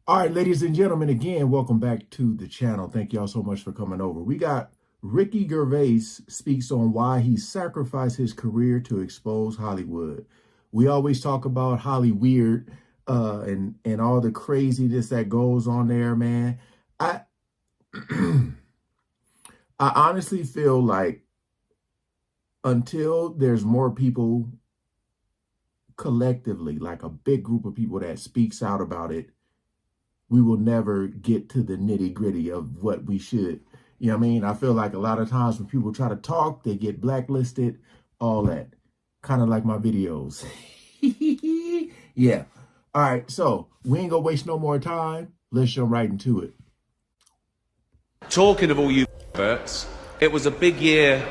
All right, ladies and gentlemen, again, welcome back to the channel. Thank y'all so much for coming over. We got Ricky Gervais speaks on why he sacrificed his career to expose Hollywood. We always talk about Hollyweird and all the craziness that goes on there, man. I I honestly feel like until there's more people collectively, like a big group of people that speaks out about it, we will never get to the nitty gritty of what we should. You know what I mean? I feel like a lot of times when people try to talk, they get blacklisted, all that. Kind of like my videos. Yeah. All right. So we ain't gonna waste no more time. Let's jump right into it. Talking of all you birds, it was a big year.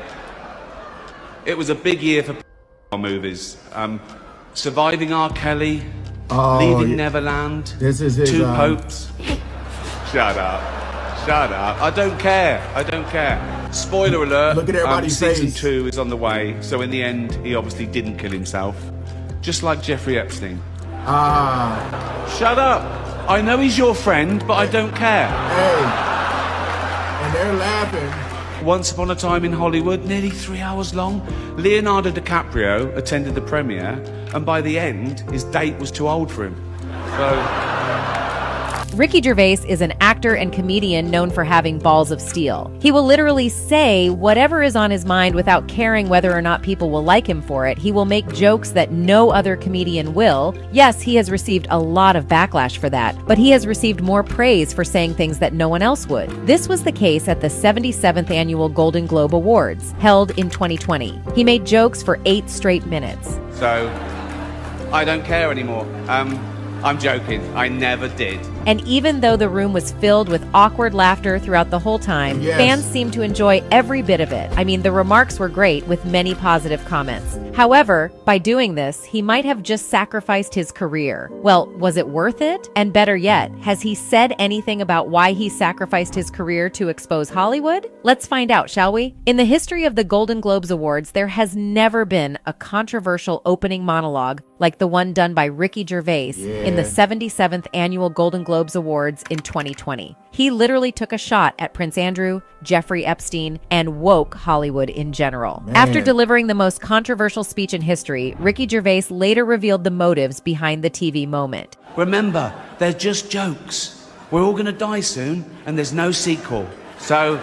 It was a big year for movies. Surviving R. Kelly. Leaving Neverland. This is his, Two Popes. Shut up. Shut up. I don't care. I don't care. Spoiler alert. Look at everybody's face. Season 2 is on the way. So in the end, he obviously didn't kill himself. Just like Jeffrey Epstein. Shut up. I know he's your friend, but I don't care. Hey. And they're laughing. Once Upon a Time in Hollywood, nearly 3 hours long. Leonardo DiCaprio attended the premiere, and by the end, his date was too old for him. Ricky Gervais is an actor and comedian known for having balls of steel. He will literally say whatever is on his mind without caring whether or not people will like him for it. He will make jokes that no other comedian will. Yes, he has received a lot of backlash for that, but he has received more praise for saying things that no one else would. This was the case at the 77th Annual Golden Globe Awards, held in 2020. He made jokes for 8 straight minutes. So, I don't care anymore. I'm joking. I never did. And even though the room was filled with awkward laughter throughout the whole time, fans seemed to enjoy every bit of it. I mean, the remarks were great with many positive comments. However, by doing this, he might have just sacrificed his career. Well, was it worth it? And better yet, has he said anything about why he sacrificed his career to expose Hollywood? Let's find out, shall we? In the history of the Golden Globes Awards, there has never been a controversial opening monologue like the one done by Ricky Gervais in the 77th Annual Golden Globes Awards in 2020. He literally took a shot at Prince Andrew, Jeffrey Epstein, and woke Hollywood in general. After delivering the most controversial speech in history, Ricky Gervais later revealed the motives behind the TV moment. Remember, they're just jokes. We're all gonna die soon, and there's no sequel. So,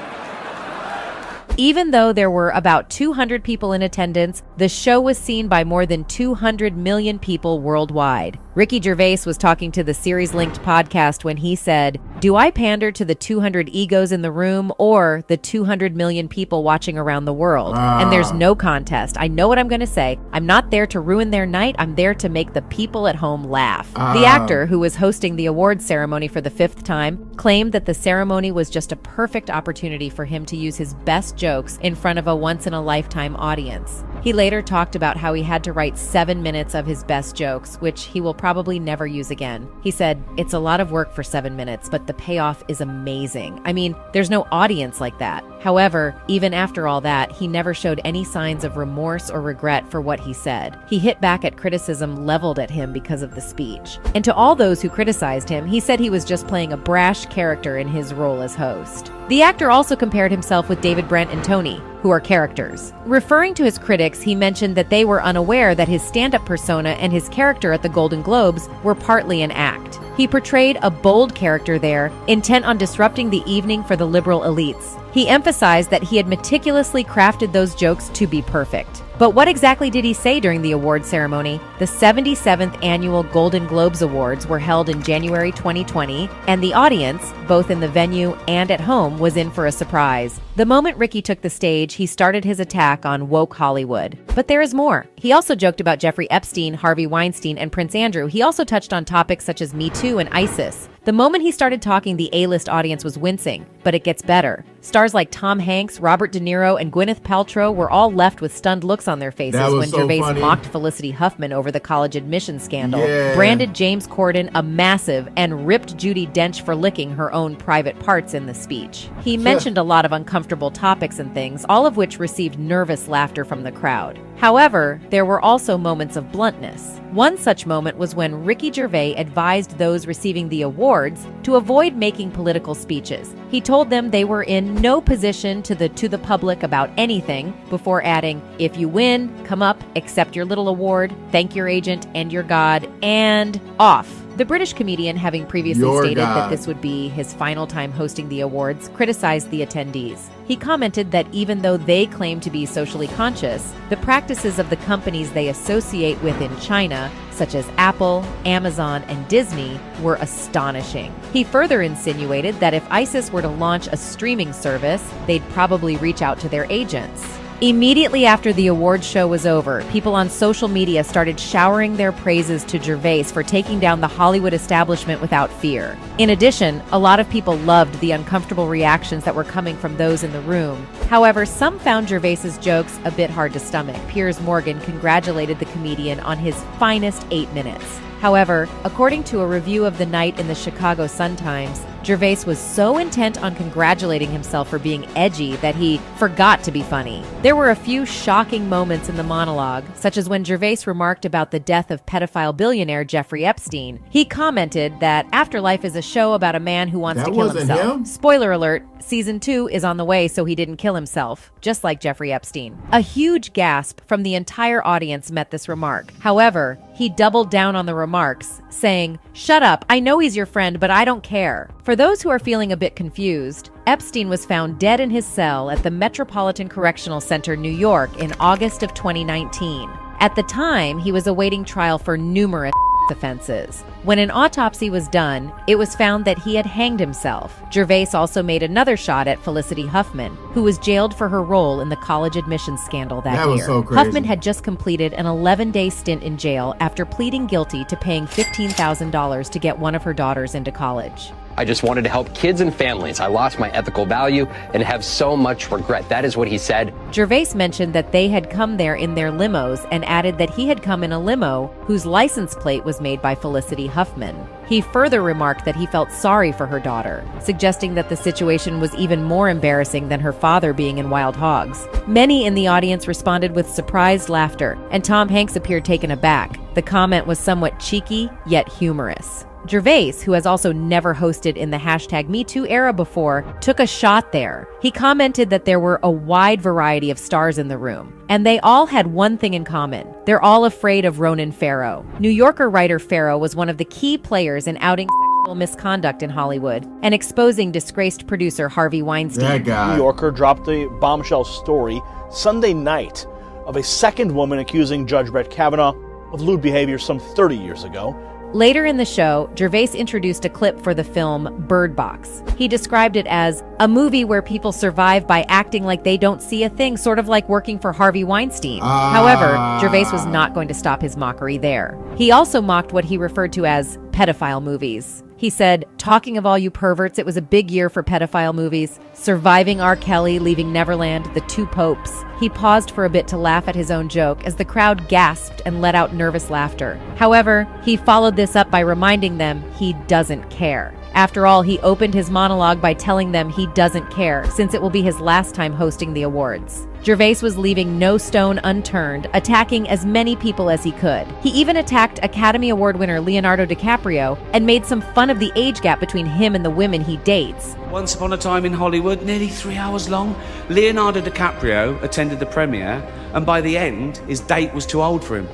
even though there were about 200 people in attendance, the show was seen by more than 200 million people worldwide. Ricky Gervais was talking to the Series Linked podcast when he said, "Do I pander to the 200 egos in the room or the 200 million people watching around the world? And there's no contest. I know what I'm going to say. I'm not there to ruin their night. I'm there to make the people at home laugh." The actor, who was hosting the awards ceremony for the 5th time, claimed that the ceremony was just a perfect opportunity for him to use his best jokes in front of a once-in-a-lifetime audience. He later talked about how he had to write 7 minutes of his best jokes, which he will probably never use again. He said, "It's a lot of work for 7 minutes, but the payoff is amazing. I mean, there's no audience like that." However, even after all that, he never showed any signs of remorse or regret for what he said. He hit back at criticism leveled at him because of the speech. And to all those who criticized him, he said he was just playing a brash character in his role as host. The actor also compared himself with David Brent and Tony, who are characters. Referring to his critics, he mentioned that they were unaware that his stand-up persona and his character at the Golden Globes were partly an act. He portrayed a bold character there, intent on disrupting the evening for the liberal elites. He emphasized that he had meticulously crafted those jokes to be perfect. But what exactly did he say during the award ceremony? The 77th Annual Golden Globes Awards were held in January 2020, and the audience, both in the venue and at home, was in for a surprise. The moment Ricky took the stage, he started his attack on woke Hollywood. But there is more. He also joked about Jeffrey Epstein, Harvey Weinstein, and Prince Andrew. He also touched on topics such as Me Too and ISIS. The moment he started talking, the A-list audience was wincing, but it gets better. Stars like Tom Hanks, Robert De Niro, and Gwyneth Paltrow were all left with stunned looks on their faces when Gervais mocked Felicity Huffman over the college admissions scandal, branded James Corden a massive, and ripped Judi Dench for licking her own private parts in the speech. He mentioned a lot of uncomfortable topics and things, all of which received nervous laughter from the crowd. However, there were also moments of bluntness. One such moment was when Ricky Gervais advised those receiving the awards to avoid making political speeches. He told them they were in no position to the public about anything, before adding, "If you win, come up, accept your little award, thank your agent and your God, and off." The British comedian, having previously stated that this would be his final time hosting the awards, criticized the attendees. He commented that even though they claim to be socially conscious, the practices of the companies they associate with in China, such as Apple, Amazon, and Disney, were astonishing. He further insinuated that if ISIS were to launch a streaming service, they'd probably reach out to their agents. Immediately after the awards show was over, people on social media started showering their praises to Gervais for taking down the Hollywood establishment without fear. In addition, a lot of people loved the uncomfortable reactions that were coming from those in the room. However, some found Gervais's jokes a bit hard to stomach. Piers Morgan congratulated the comedian on his finest 8 minutes. However, according to a review of the night in the Chicago Sun-Times, Gervais was so intent on congratulating himself for being edgy that he forgot to be funny. There were a few shocking moments in the monologue, such as when Gervais remarked about the death of pedophile billionaire Jeffrey Epstein. He commented that Afterlife is a show about a man who wants to kill himself. Spoiler alert, season 2 is on the way, so he didn't kill himself, just like Jeffrey Epstein. A huge gasp from the entire audience met this remark. However, he doubled down on the remarks, saying, "Shut up, I know he's your friend, but I don't care." For those who are feeling a bit confused, Epstein was found dead in his cell at the Metropolitan Correctional Center, New York in August of 2019. At the time, he was awaiting trial for numerous offenses. When an autopsy was done, it was found that he had hanged himself. Gervais also made another shot at Felicity Huffman, who was jailed for her role in the college admissions scandal that year. Was so crazy. Huffman had just completed an 11-day stint in jail after pleading guilty to paying $15,000 to get one of her daughters into college. I just wanted to help kids and families. I lost my ethical value and have so much regret. That is what he said. Gervais mentioned that they had come there in their limos and added that he had come in a limo whose license plate was made by Felicity Huffman. He further remarked that he felt sorry for her daughter, suggesting that the situation was even more embarrassing than her father being in Wild Hogs. Many in the audience responded with surprised laughter, and Tom Hanks appeared taken aback. The comment was somewhat cheeky, yet humorous. Gervais, who has also never hosted in the #MeToo era before, took a shot there. He commented that there were a wide variety of stars in the room, and they all had one thing in common. They're all afraid of Ronan Farrow. New Yorker writer Farrow was one of the key players in outing sexual misconduct in Hollywood and exposing disgraced producer Harvey Weinstein. That guy. New Yorker dropped a bombshell story Sunday night of a second woman accusing Judge Brett Kavanaugh of lewd behavior some 30 years ago. Later in the show, Gervais introduced a clip for the film Bird Box. He described it as a movie where people survive by acting like they don't see a thing, sort of like working for Harvey Weinstein. However, Gervais was not going to stop his mockery there. He also mocked what he referred to as pedophile movies. He said, "Talking of all you perverts, it was a big year for pedophile movies. Surviving R. Kelly, Leaving Neverland, The Two Popes." He paused for a bit to laugh at his own joke as the crowd gasped and let out nervous laughter. However, he followed this up by reminding them he doesn't care. After all, he opened his monologue by telling them he doesn't care, since it will be his last time hosting the awards. Gervais was leaving no stone unturned, attacking as many people as he could. He even attacked Academy Award winner Leonardo DiCaprio and made some fun of the age gap between him and the women he dates. Once upon a time in Hollywood, nearly 3 hours long, Leonardo DiCaprio attended the premiere, and by the end, his date was too old for him.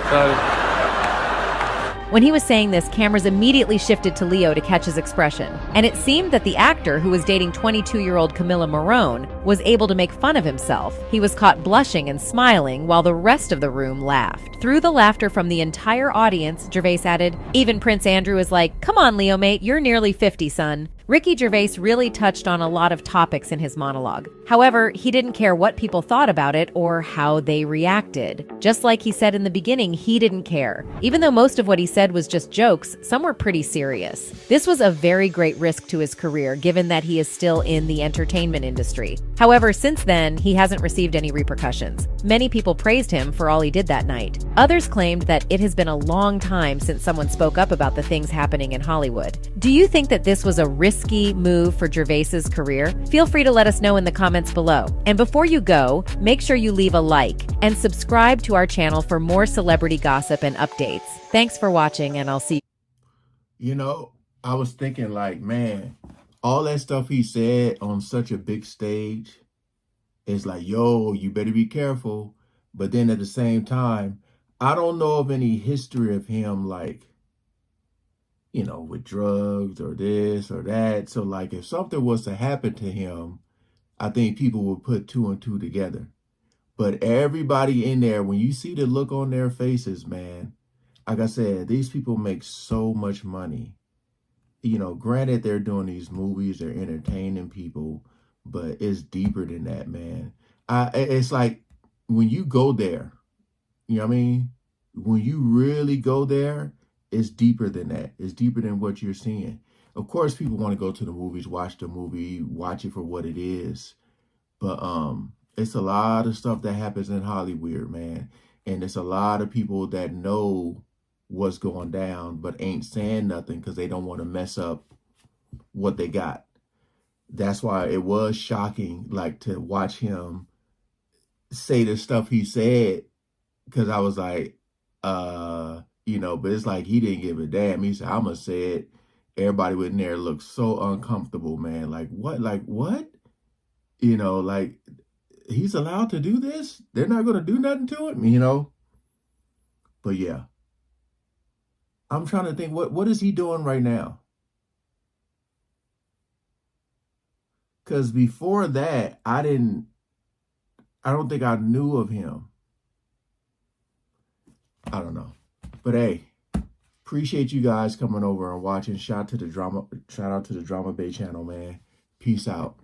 So... When he was saying this, cameras immediately shifted to Leo to catch his expression. And it seemed that the actor, who was dating 22-year-old Camilla Morrone, was able to make fun of himself. He was caught blushing and smiling while the rest of the room laughed. Through the laughter from the entire audience, Gervais added, "Even Prince Andrew was like, 'Come on, Leo mate, you're nearly 50, son.'" Ricky Gervais really touched on a lot of topics in his monologue. However, he didn't care what people thought about it or how they reacted. Just like he said in the beginning, he didn't care. Even though most of what he said was just jokes, some were pretty serious. This was a very great risk to his career, given that he is still in the entertainment industry. However, since then, he hasn't received any repercussions. Many people praised him for all he did that night. Others claimed that it has been a long time since someone spoke up about the things happening in Hollywood. Do you think that this was a risky risky move for Gervais's career? Feel free to let us know in the comments below. And before you go, make sure you leave a like and subscribe to our channel for more celebrity gossip and updates. Thanks for watching, and I'll see you. You know, I was thinking like, man, all that stuff he said on such a big stage is like, yo, you better be careful. But then at the same time, I don't know of any history of him like, you know, with drugs or this or that. So like if something was to happen to him, I think people would put two and two together. But everybody in there, when you see the look on their faces, man, like I said, these people make so much money. You know, granted, they're doing these movies, they're entertaining people, but it's deeper than that, man. It's like when you go there, you know what I mean? When you really go there, it's deeper than that. It's deeper than what you're seeing. Of course, people want to go to the movies, watch the movie, watch it for what it is. But it's a lot of stuff that happens in Hollywood, man. And it's a lot of people that know what's going down, but ain't saying nothing because they don't want to mess up what they got. That's why it was shocking, like, to watch him say the stuff he said, because I was like, you know, but it's like he didn't give a damn. He said, I'm gonna say it. Everybody in there looked so uncomfortable, man. Like, what? Like, what? You know, like, he's allowed to do this? They're not gonna do nothing to him, you know? But yeah. I'm trying to think, what is he doing right now? Because before that, I don't think I knew of him. I don't know. But hey, appreciate you guys coming over and watching. Shout out to the Drama Bay channel, man. Peace out.